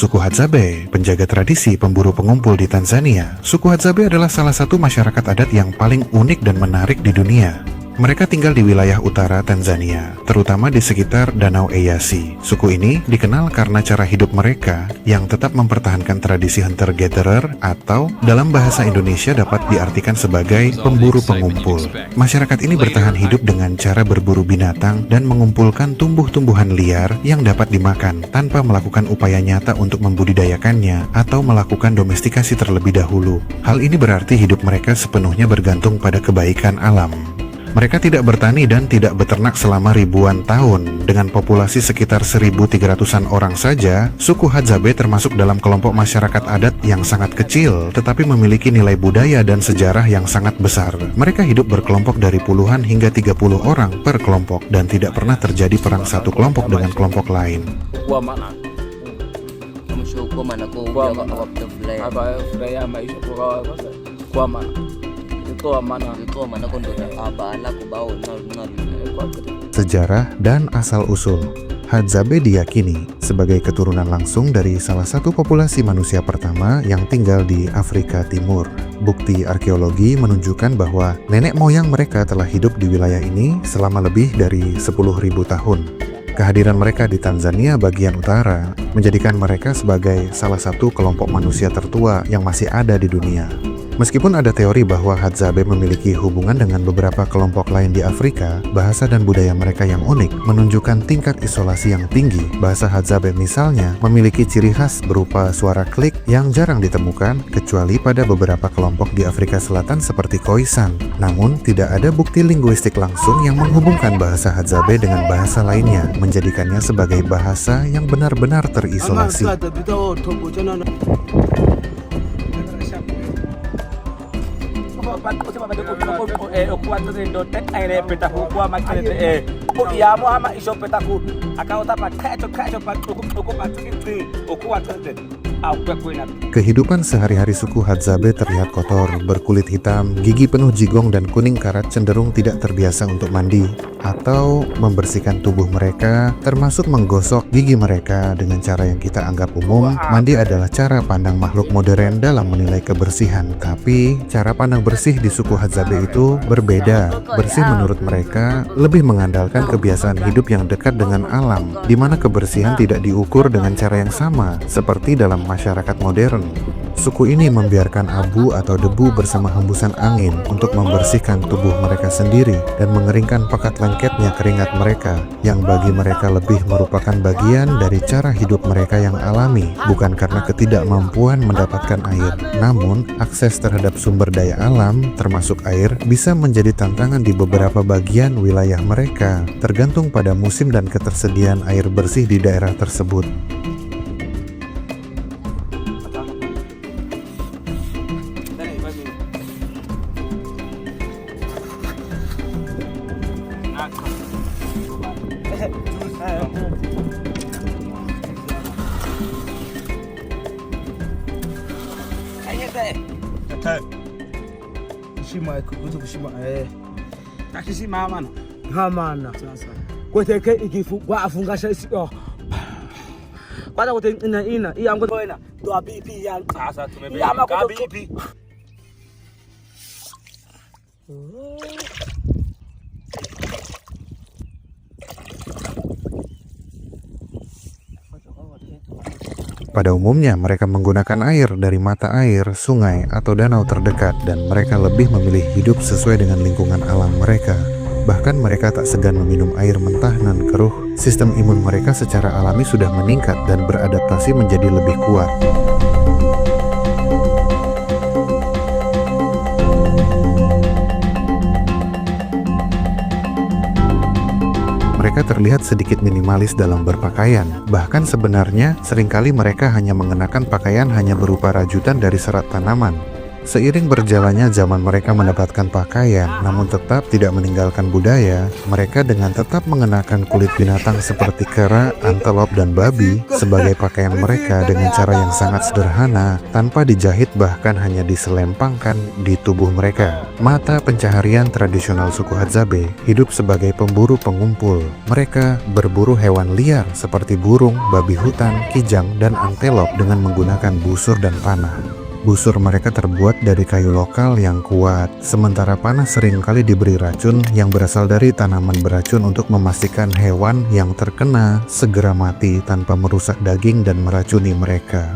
Suku Hadzabe, penjaga tradisi pemburu pengumpul di Tanzania. Suku Hadzabe adalah salah satu masyarakat adat yang paling unik dan menarik di dunia. Mereka tinggal di wilayah utara Tanzania, terutama di sekitar Danau Eyasi. Suku ini dikenal karena cara hidup mereka yang tetap mempertahankan tradisi hunter-gatherer atau dalam bahasa Indonesia dapat diartikan sebagai pemburu pengumpul. Masyarakat ini bertahan hidup dengan cara berburu binatang dan mengumpulkan tumbuh-tumbuhan liar yang dapat dimakan tanpa melakukan upaya nyata untuk membudidayakannya atau melakukan domestikasi terlebih dahulu. Hal ini berarti hidup mereka sepenuhnya bergantung pada kebaikan alam. Mereka tidak bertani dan tidak beternak selama ribuan tahun. Dengan populasi sekitar 1.300-an orang saja, suku Hadzabe termasuk dalam kelompok masyarakat adat yang sangat kecil, tetapi memiliki nilai budaya dan sejarah yang sangat besar. Mereka hidup berkelompok dari puluhan hingga 30 orang per kelompok, dan tidak pernah terjadi perang satu kelompok dengan kelompok lain. Sejarah dan asal-usul Hadzabe diyakini sebagai keturunan langsung dari salah satu populasi manusia pertama yang tinggal di Afrika Timur. Bukti arkeologi menunjukkan bahwa nenek moyang mereka telah hidup di wilayah ini selama lebih dari 10.000 tahun. Kehadiran mereka di Tanzania bagian utara menjadikan mereka sebagai salah satu kelompok manusia tertua yang masih ada di dunia. Meskipun ada teori bahwa Hadzabe memiliki hubungan dengan beberapa kelompok lain di Afrika, bahasa dan budaya mereka yang unik menunjukkan tingkat isolasi yang tinggi. Bahasa Hadzabe misalnya memiliki ciri khas berupa suara klik yang jarang ditemukan kecuali pada beberapa kelompok di Afrika Selatan seperti Khoisan. Namun, tidak ada bukti linguistik langsung yang menghubungkan bahasa Hadzabe dengan bahasa lainnya, menjadikannya sebagai bahasa yang benar-benar terisolasi. Kehidupan sehari-hari suku Hadzabe terlihat kotor, berkulit hitam, gigi penuh jigong dan kuning karat cenderung tidak terbiasa untuk mandi atau membersihkan tubuh mereka, termasuk menggosok gigi mereka dengan cara yang kita anggap umum. Mandi adalah cara pandang makhluk modern dalam menilai kebersihan, tapi cara pandang bersih di suku Hadzabe itu berbeda. Bersih menurut mereka lebih mengandalkan kebiasaan hidup yang dekat dengan alam, di mana kebersihan tidak diukur dengan cara yang sama seperti dalam masyarakat modern. Suku ini membiarkan abu atau debu bersama hembusan angin untuk membersihkan tubuh mereka sendiri dan mengeringkan pekat lengketnya keringat mereka, yang bagi mereka lebih merupakan bagian dari cara hidup mereka yang alami, bukan karena ketidakmampuan mendapatkan air. Namun, akses terhadap sumber daya alam, termasuk air, bisa menjadi tantangan di beberapa bagian wilayah mereka, tergantung pada musim dan ketersediaan air bersih di daerah tersebut. Pada umumnya mereka menggunakan air dari mata air, sungai, atau danau terdekat, dan mereka lebih memilih hidup sesuai dengan lingkungan alam mereka. Bahkan mereka tak segan meminum air mentah nan keruh. Sistem imun mereka secara alami sudah meningkat dan beradaptasi menjadi lebih kuat. Mereka terlihat sedikit minimalis dalam berpakaian. Bahkan sebenarnya seringkali mereka hanya mengenakan pakaian hanya berupa rajutan dari serat tanaman. Seiring berjalannya zaman mereka mendapatkan pakaian, namun tetap tidak meninggalkan budaya, mereka dengan tetap mengenakan kulit binatang seperti kera, antelop, dan babi sebagai pakaian mereka dengan cara yang sangat sederhana, tanpa dijahit bahkan hanya diselempangkan di tubuh mereka. Mata pencaharian tradisional suku Hadzabe hidup sebagai pemburu pengumpul. Mereka berburu hewan liar seperti burung, babi hutan, kijang, dan antelop dengan menggunakan busur dan panah. Busur mereka terbuat dari kayu lokal yang kuat, sementara panah seringkali diberi racun yang berasal dari tanaman beracun untuk memastikan hewan yang terkena segera mati tanpa merusak daging dan meracuni mereka.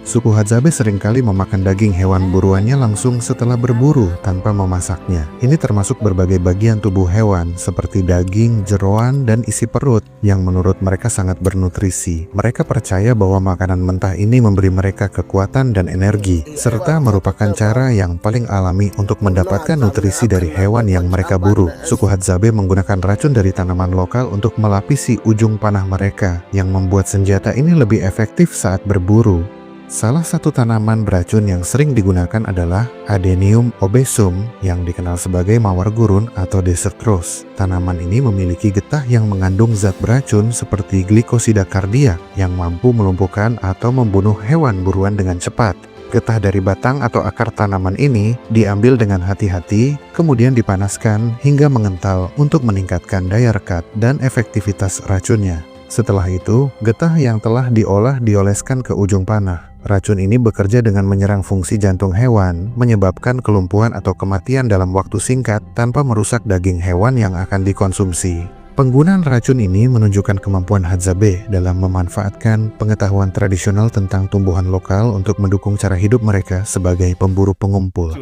Suku Hadzabe seringkali memakan daging hewan buruannya langsung setelah berburu tanpa memasaknya. Ini termasuk berbagai bagian tubuh hewan seperti daging, jeroan, dan isi perut yang menurut mereka sangat bernutrisi. Mereka percaya bahwa makanan mentah ini memberi mereka kekuatan dan energi, serta merupakan cara yang paling alami untuk mendapatkan nutrisi dari hewan yang mereka buru. Suku Hadzabe menggunakan racun dari tanaman lokal untuk melapisi ujung panah mereka, yang membuat senjata ini lebih efektif saat berburu. Salah satu tanaman beracun yang sering digunakan adalah Adenium obesum yang dikenal sebagai mawar gurun atau desert rose. Tanaman ini memiliki getah yang mengandung zat beracun seperti glikosida kardiak yang mampu melumpuhkan atau membunuh hewan buruan dengan cepat. Getah dari batang atau akar tanaman ini diambil dengan hati-hati, kemudian dipanaskan hingga mengental untuk meningkatkan daya rekat dan efektivitas racunnya. Setelah itu, getah yang telah diolah dioleskan ke ujung panah. Racun ini bekerja dengan menyerang fungsi jantung hewan, menyebabkan kelumpuhan atau kematian dalam waktu singkat tanpa merusak daging hewan yang akan dikonsumsi. Penggunaan racun ini menunjukkan kemampuan Hadzabe dalam memanfaatkan pengetahuan tradisional tentang tumbuhan lokal untuk mendukung cara hidup mereka sebagai pemburu pengumpul.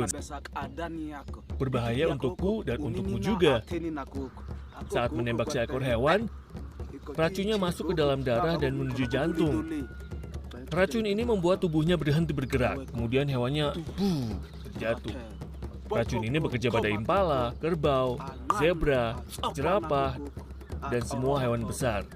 Berbahaya untukku dan untukmu juga. Saat menembak seekor hewan, racunnya masuk ke dalam darah dan menuju jantung. Racun ini membuat tubuhnya berhenti bergerak, kemudian hewannya terjatuh. Racun ini bekerja pada impala, kerbau, zebra, jerapah, dan semua hewan besar.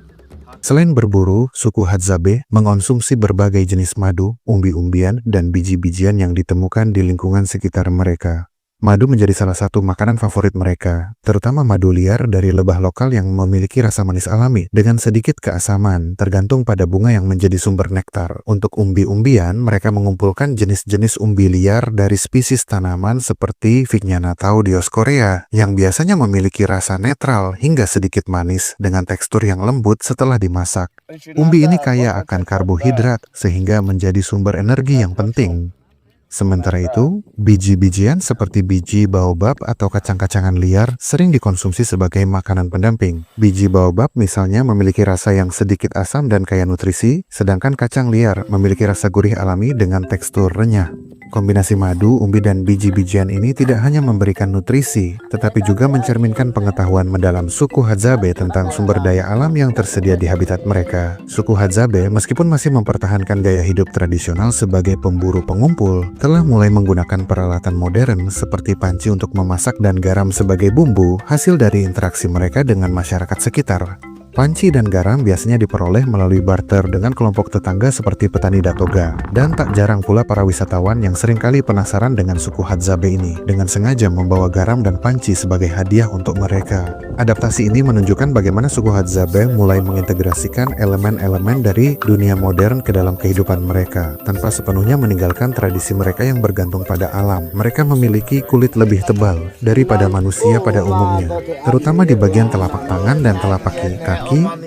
Selain berburu, suku Hadzabe mengonsumsi berbagai jenis madu, umbi-umbian, dan biji-bijian yang ditemukan di lingkungan sekitar mereka. Madu menjadi salah satu makanan favorit mereka, terutama madu liar dari lebah lokal yang memiliki rasa manis alami dengan sedikit keasaman, tergantung pada bunga yang menjadi sumber nektar. Untuk umbi-umbian, mereka mengumpulkan jenis-jenis umbi liar dari spesies tanaman seperti Vigneanatau dioscorea, yang biasanya memiliki rasa netral hingga sedikit manis dengan tekstur yang lembut setelah dimasak. Umbi ini kaya akan karbohidrat, sehingga menjadi sumber energi yang penting. Sementara itu, biji-bijian seperti biji baobab atau kacang-kacangan liar sering dikonsumsi sebagai makanan pendamping. Biji baobab misalnya memiliki rasa yang sedikit asam dan kaya nutrisi, sedangkan kacang liar memiliki rasa gurih alami dengan tekstur renyah. Kombinasi madu, umbi, dan biji-bijian ini tidak hanya memberikan nutrisi, tetapi juga mencerminkan pengetahuan mendalam suku Hadzabe tentang sumber daya alam yang tersedia di habitat mereka. Suku Hadzabe, meskipun masih mempertahankan gaya hidup tradisional sebagai pemburu pengumpul, telah mulai menggunakan peralatan modern seperti panci untuk memasak dan garam sebagai bumbu, hasil dari interaksi mereka dengan masyarakat sekitar. Panci dan garam biasanya diperoleh melalui barter dengan kelompok tetangga seperti petani Datoga. Dan tak jarang pula para wisatawan yang seringkali penasaran dengan suku Hadzabe ini, dengan sengaja membawa garam dan panci sebagai hadiah untuk mereka. Adaptasi ini menunjukkan bagaimana suku Hadzabe mulai mengintegrasikan elemen-elemen dari dunia modern ke dalam kehidupan mereka, tanpa sepenuhnya meninggalkan tradisi mereka yang bergantung pada alam. Mereka memiliki kulit lebih tebal daripada manusia pada umumnya, terutama di bagian telapak tangan dan telapak kaki.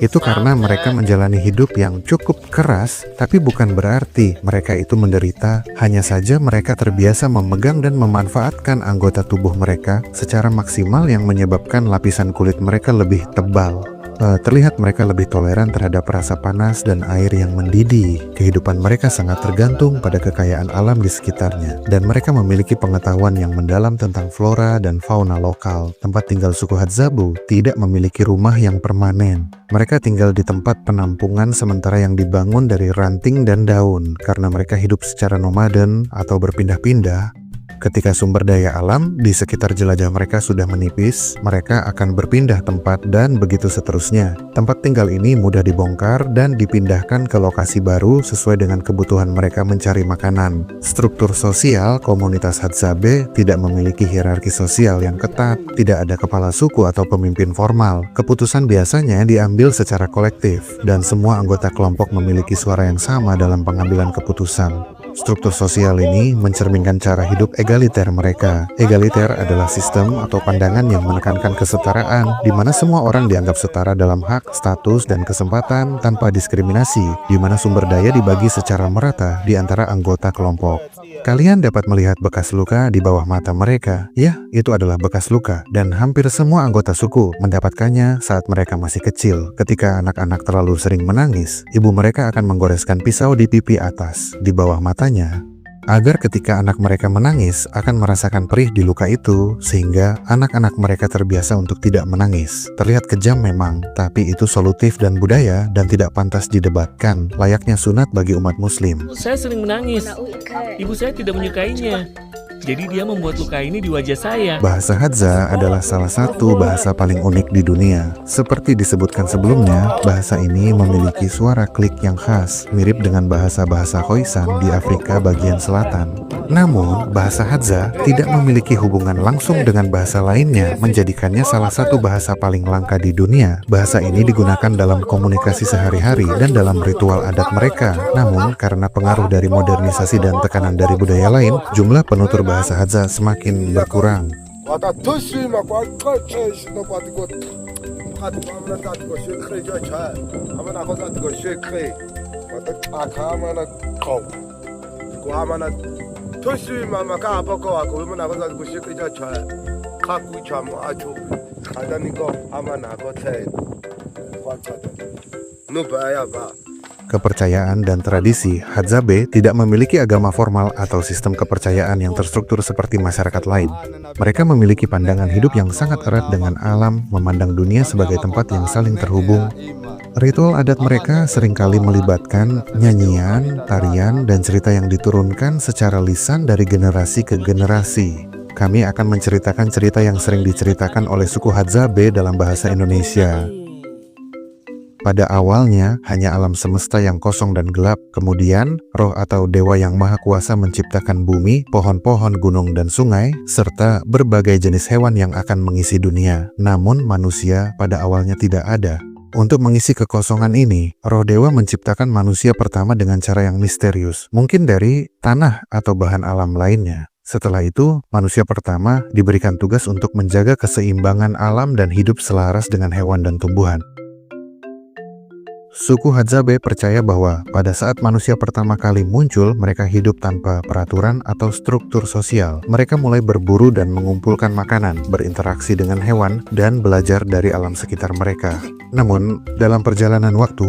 Itu karena mereka menjalani hidup yang cukup keras, tapi bukan berarti mereka itu menderita. Hanya saja mereka terbiasa memegang dan memanfaatkan anggota tubuh mereka secara maksimal yang menyebabkan lapisan kulit mereka lebih tebal. Terlihat mereka lebih toleran terhadap rasa panas dan air yang mendidih. Kehidupan mereka sangat tergantung pada kekayaan alam di sekitarnya, dan mereka memiliki pengetahuan yang mendalam tentang flora dan fauna lokal. Tempat tinggal suku Hadzabe tidak memiliki rumah yang permanen. Mereka tinggal di tempat penampungan sementara yang dibangun dari ranting dan daun, karena mereka hidup secara nomaden atau berpindah-pindah. Ketika sumber daya alam di sekitar jelajah mereka sudah menipis, mereka akan berpindah tempat dan begitu seterusnya. Tempat tinggal ini mudah dibongkar dan dipindahkan ke lokasi baru sesuai dengan kebutuhan mereka mencari makanan. Struktur sosial komunitas Hadzabe tidak memiliki hierarki sosial yang ketat, tidak ada kepala suku atau pemimpin formal. Keputusan biasanya diambil secara kolektif dan semua anggota kelompok memiliki suara yang sama dalam pengambilan keputusan. Struktur sosial ini mencerminkan cara hidup egaliter mereka. Egaliter adalah sistem atau pandangan yang menekankan kesetaraan, di mana semua orang dianggap setara dalam hak, status, dan kesempatan tanpa diskriminasi, di mana sumber daya dibagi secara merata di antara anggota kelompok. Kalian dapat melihat bekas luka di bawah mata mereka. Ya, itu adalah bekas luka, dan hampir semua anggota suku mendapatkannya saat mereka masih kecil. Ketika anak-anak terlalu sering menangis, ibu mereka akan menggoreskan pisau di pipi atas, di bawah matanya, agar ketika anak mereka menangis akan merasakan perih di luka itu, sehingga anak-anak mereka terbiasa untuk tidak menangis. Terlihat kejam memang, tapi itu solutif dan budaya dan tidak pantas didebatkan, layaknya sunat bagi umat muslim. Saya sering menangis. Ibu saya tidak menyukainya. Jadi dia membuat luka ini di wajah saya. Bahasa Hadza adalah salah satu bahasa paling unik di dunia. Seperti disebutkan sebelumnya, bahasa ini memiliki suara klik yang khas, mirip dengan bahasa-bahasa Khoisan di Afrika bagian selatan. Namun, bahasa Hadza tidak memiliki hubungan langsung dengan bahasa lainnya, menjadikannya salah satu bahasa paling langka di dunia. Bahasa ini digunakan dalam komunikasi sehari-hari dan dalam ritual adat mereka. Namun, karena pengaruh dari modernisasi dan tekanan dari budaya lain, jumlah penutur bahasa Hadza semakin berkurang. Kepercayaan dan tradisi, Hadzabe tidak memiliki agama formal atau sistem kepercayaan yang terstruktur seperti masyarakat lain. Mereka memiliki pandangan hidup yang sangat erat dengan alam, memandang dunia sebagai tempat yang saling terhubung. Ritual adat mereka seringkali melibatkan nyanyian, tarian, dan cerita yang diturunkan secara lisan dari generasi ke generasi. Kami akan menceritakan cerita yang sering diceritakan oleh suku Hadzabe dalam bahasa Indonesia. Pada awalnya, hanya alam semesta yang kosong dan gelap. Kemudian, roh atau dewa yang maha kuasa menciptakan bumi, pohon-pohon, gunung, dan sungai, serta berbagai jenis hewan yang akan mengisi dunia. Namun, manusia pada awalnya tidak ada. Untuk mengisi kekosongan ini, roh dewa menciptakan manusia pertama dengan cara yang misterius, mungkin dari tanah atau bahan alam lainnya. Setelah itu, manusia pertama diberikan tugas untuk menjaga keseimbangan alam dan hidup selaras dengan hewan dan tumbuhan. Suku Hadzabe percaya bahwa pada saat manusia pertama kali muncul, mereka hidup tanpa peraturan atau struktur sosial. Mereka mulai berburu dan mengumpulkan makanan, berinteraksi dengan hewan, dan belajar dari alam sekitar mereka. Namun, dalam perjalanan waktu,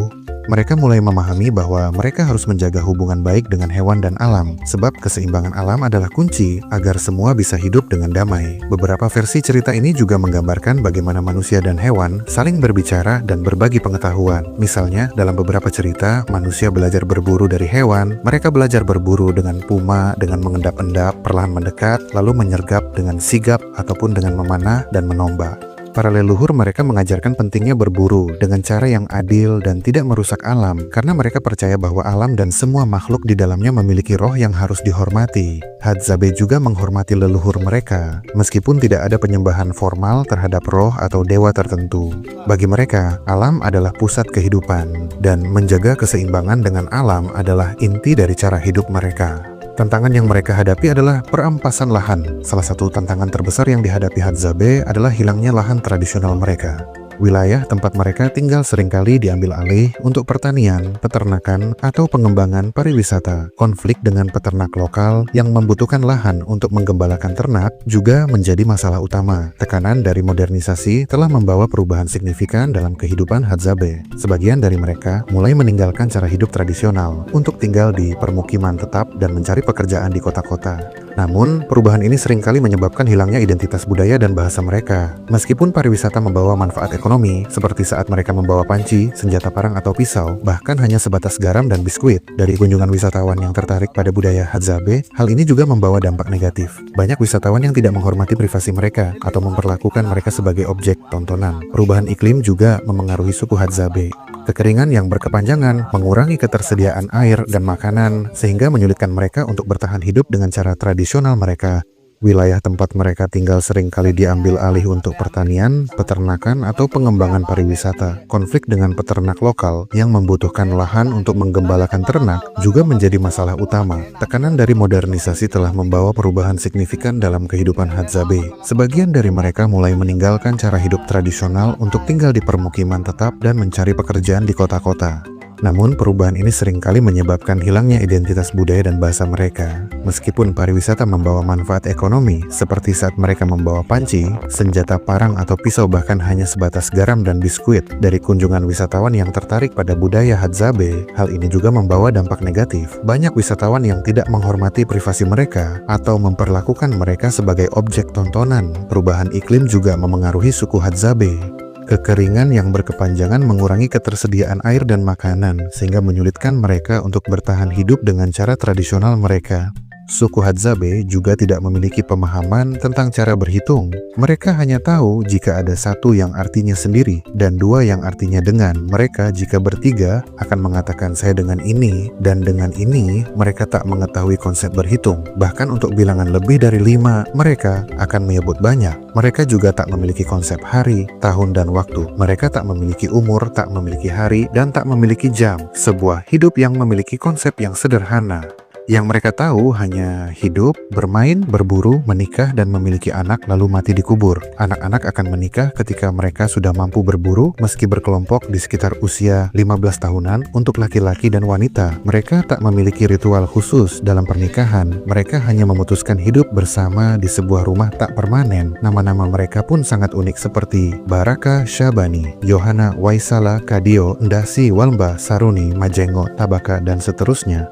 mereka mulai memahami bahwa mereka harus menjaga hubungan baik dengan hewan dan alam, sebab keseimbangan alam adalah kunci agar semua bisa hidup dengan damai. Beberapa versi cerita ini juga menggambarkan bagaimana manusia dan hewan saling berbicara dan berbagi pengetahuan. Misalnya, dalam beberapa cerita, manusia belajar berburu dari hewan. Mereka belajar berburu dengan puma, dengan mengendap-endap, perlahan mendekat, lalu menyergap dengan sigap ataupun dengan memanah dan menombak. Para leluhur mereka mengajarkan pentingnya berburu dengan cara yang adil dan tidak merusak alam, karena mereka percaya bahwa alam dan semua makhluk di dalamnya memiliki roh yang harus dihormati. Hadzabe juga menghormati leluhur mereka, meskipun tidak ada penyembahan formal terhadap roh atau dewa tertentu. Bagi mereka, alam adalah pusat kehidupan, dan menjaga keseimbangan dengan alam adalah inti dari cara hidup mereka. Tantangan yang mereka hadapi adalah perampasan lahan. Salah satu tantangan terbesar yang dihadapi Hadzabe adalah hilangnya lahan tradisional mereka. Wilayah tempat mereka tinggal seringkali diambil alih untuk pertanian, peternakan, atau pengembangan pariwisata. Konflik dengan peternak lokal yang membutuhkan lahan untuk menggembalakan ternak juga menjadi masalah utama. Tekanan dari modernisasi telah membawa perubahan signifikan dalam kehidupan Hadzabe. Sebagian dari mereka mulai meninggalkan cara hidup tradisional untuk tinggal di permukiman tetap dan mencari pekerjaan di kota-kota. Namun, perubahan ini seringkali menyebabkan hilangnya identitas budaya dan bahasa mereka. Meskipun pariwisata membawa manfaat ekonomi ekonomi, seperti saat mereka membawa panci, senjata perang atau pisau, bahkan hanya sebatas garam dan biskuit. Dari kunjungan wisatawan yang tertarik pada budaya Hadzabe, hal ini juga membawa dampak negatif. Banyak wisatawan yang tidak menghormati privasi mereka atau memperlakukan mereka sebagai objek tontonan. Perubahan iklim juga memengaruhi suku Hadzabe. Kekeringan yang berkepanjangan mengurangi ketersediaan air dan makanan, sehingga menyulitkan mereka untuk bertahan hidup dengan cara tradisional mereka. Wilayah tempat mereka tinggal seringkali diambil alih untuk pertanian, peternakan, atau pengembangan pariwisata. Konflik dengan peternak lokal yang membutuhkan lahan untuk menggembalakan ternak juga menjadi masalah utama. Tekanan dari modernisasi telah membawa perubahan signifikan dalam kehidupan Hadzabe. Sebagian dari mereka mulai meninggalkan cara hidup tradisional untuk tinggal di permukiman tetap dan mencari pekerjaan di kota-kota. Namun, perubahan ini seringkali menyebabkan hilangnya identitas budaya dan bahasa mereka. Meskipun pariwisata membawa manfaat ekonomi, seperti saat mereka membawa panci, senjata parang atau pisau, bahkan hanya sebatas garam dan biskuit dari kunjungan wisatawan yang tertarik pada budaya Hadzabe, hal ini juga membawa dampak negatif. Banyak wisatawan yang tidak menghormati privasi mereka atau memperlakukan mereka sebagai objek tontonan. Perubahan iklim juga memengaruhi suku Hadzabe. Kekeringan yang berkepanjangan mengurangi ketersediaan air dan makanan, sehingga menyulitkan mereka untuk bertahan hidup dengan cara tradisional mereka. Suku Hadzabe juga tidak memiliki pemahaman tentang cara berhitung. Mereka hanya tahu jika ada satu yang artinya sendiri dan dua yang artinya dengan. Mereka jika bertiga akan mengatakan saya dengan ini dan dengan ini. Mereka tak mengetahui konsep berhitung. Bahkan untuk bilangan lebih dari 5, mereka akan menyebut banyak. Mereka juga tak memiliki konsep hari, tahun, dan waktu. Mereka tak memiliki umur, tak memiliki hari, dan tak memiliki jam. Sebuah hidup yang memiliki konsep yang sederhana. Yang mereka tahu hanya hidup, bermain, berburu, menikah, dan memiliki anak lalu mati dikubur. Anak-anak akan menikah ketika mereka sudah mampu berburu, meski berkelompok di sekitar usia 15 tahunan untuk laki-laki dan wanita. Mereka tak memiliki ritual khusus dalam pernikahan. Mereka hanya memutuskan hidup bersama di sebuah rumah tak permanen. Nama-nama mereka pun sangat unik seperti Baraka Syabani, Yohana Waisala Kadio, Ndasi Walmba Saruni Majengo Tabaka, dan seterusnya.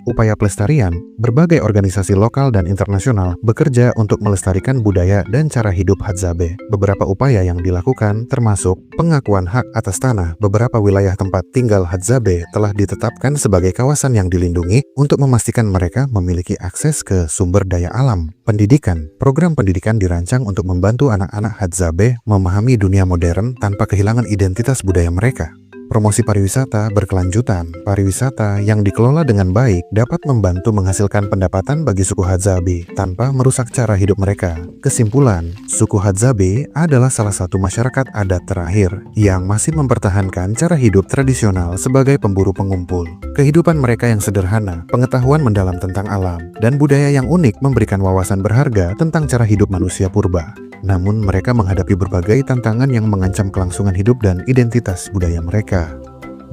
Upaya pelestarian, berbagai organisasi lokal dan internasional bekerja untuk melestarikan budaya dan cara hidup Hadzabe. Beberapa upaya yang dilakukan termasuk pengakuan hak atas tanah. Beberapa wilayah tempat tinggal Hadzabe telah ditetapkan sebagai kawasan yang dilindungi untuk memastikan mereka memiliki akses ke sumber daya alam. Pendidikan, program pendidikan dirancang untuk membantu anak-anak Hadzabe memahami dunia modern tanpa kehilangan identitas budaya mereka. Promosi pariwisata berkelanjutan. Pariwisata yang dikelola dengan baik dapat membantu menghasilkan pendapatan bagi suku Hadzabe tanpa merusak cara hidup mereka. Kesimpulan, suku Hadzabe adalah salah satu masyarakat adat terakhir yang masih mempertahankan cara hidup tradisional sebagai pemburu pengumpul. Kehidupan mereka yang sederhana, pengetahuan mendalam tentang alam, dan budaya yang unik memberikan wawasan berharga tentang cara hidup manusia purba. Namun mereka menghadapi berbagai tantangan yang mengancam kelangsungan hidup dan identitas budaya mereka.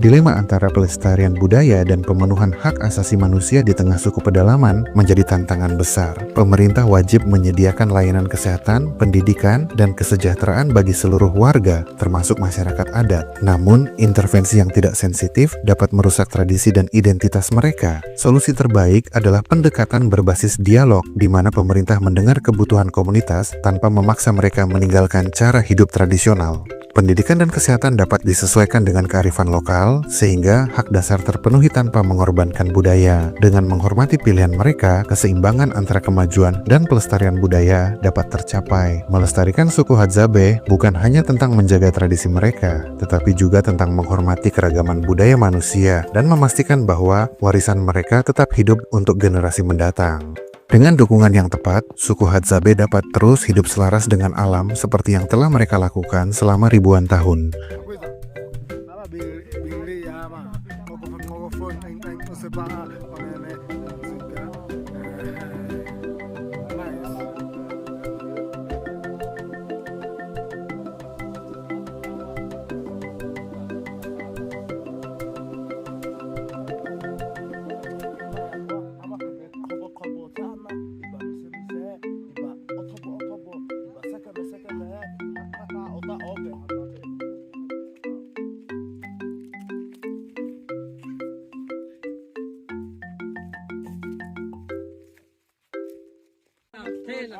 Dilema antara pelestarian budaya dan pemenuhan hak asasi manusia di tengah suku pedalaman menjadi tantangan besar. Pemerintah wajib menyediakan layanan kesehatan, pendidikan, dan kesejahteraan bagi seluruh warga, termasuk masyarakat adat. Namun, intervensi yang tidak sensitif dapat merusak tradisi dan identitas mereka. Solusi terbaik adalah pendekatan berbasis dialog, di mana pemerintah mendengar kebutuhan komunitas tanpa memaksa mereka meninggalkan cara hidup tradisional. Pendidikan dan kesehatan dapat disesuaikan dengan kearifan lokal, sehingga hak dasar terpenuhi tanpa mengorbankan budaya. Dengan menghormati pilihan mereka, keseimbangan antara kemajuan dan pelestarian budaya dapat tercapai. Melestarikan suku Hadzabe bukan hanya tentang menjaga tradisi mereka, tetapi juga tentang menghormati keragaman budaya manusia dan memastikan bahwa warisan mereka tetap hidup untuk generasi mendatang. Dengan dukungan yang tepat, suku Hadzabe dapat terus hidup selaras dengan alam seperti yang telah mereka lakukan selama ribuan tahun.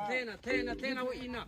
tena ina.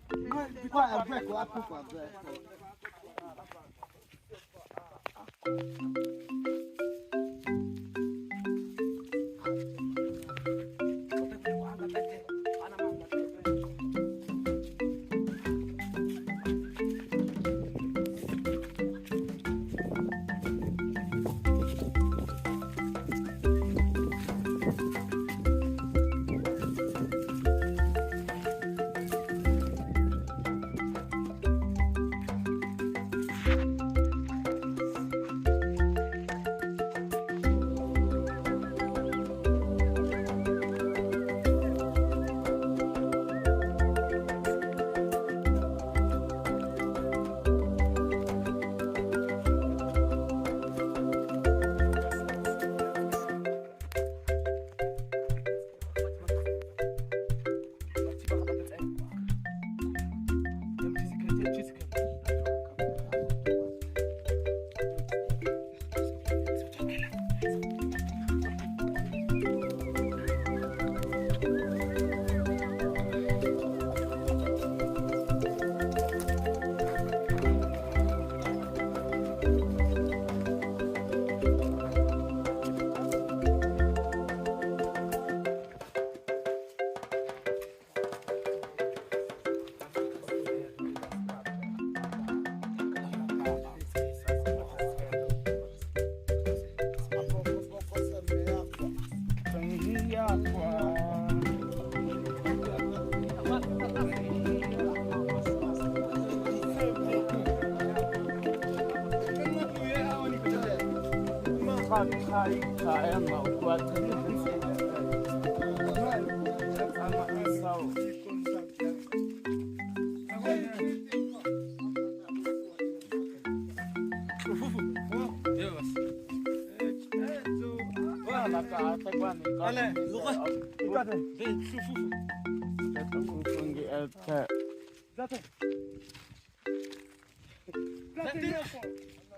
Saya mau buat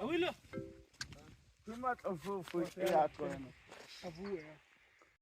Awilo. Kimat afu fu ya ko. Afu ya.